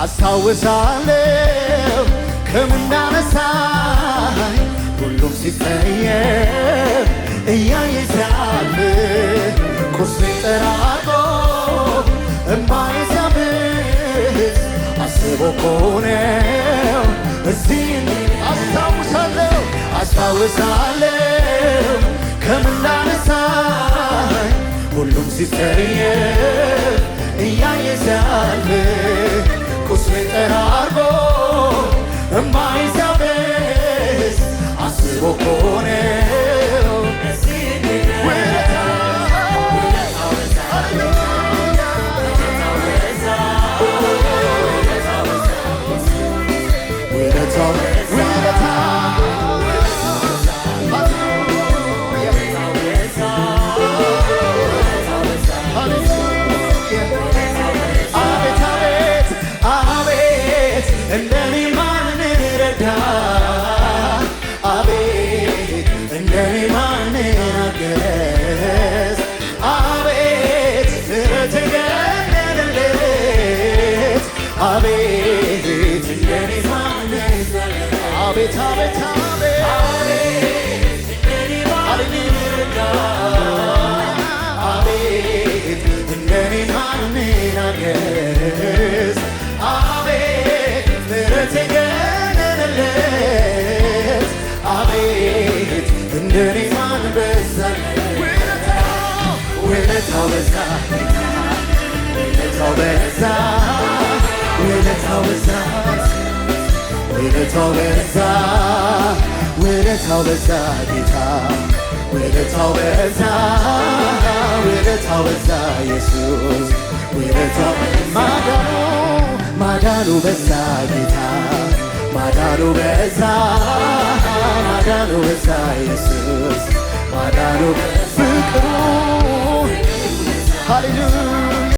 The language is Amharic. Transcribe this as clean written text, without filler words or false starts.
አስታውሳለሁ ከምናነሳኝ ሁሉም ሲጠየፍ እያየ ሲያልፍ ቁስሌን ጠራርጎ እምባዬ ሲያብስ አስቦ እኮ ነው እዚህ አስታውሳለሁ ከምናነሳኝ ሁሉም ሲጠየፍ እያየ ሲያልፍ ቁስሌን ጠራርጎ እምባዬ ሲያብስ አስቦ እኮ ነው እንደኔ ማን ረዳ አቤት እንደኔ ማን አገዝ አቤት ምሕረት የገነነለት አቤት እንደኔ ማን አቤት አቤት አቤት እንደኔ ማን ረዳ አቤት እንደኔ ማን አገዝ አቤት ምሕረት የገነነለት አቤት እንደኔ ማን በዛ ውለታው በዛ ውለታው በዛ ውለታው በዛ ውለታው በዛ ውለታው በዛ ጌታ ውለታው በዛ ውለታው በዛ ኢየሱስ ውለታው ማዳኑ በዛ ጌታ ማዳኑ በዛ ማዳኑ በዛ ኢየሱስ ማዳኑ ፍቅሩ ሃሌሉያ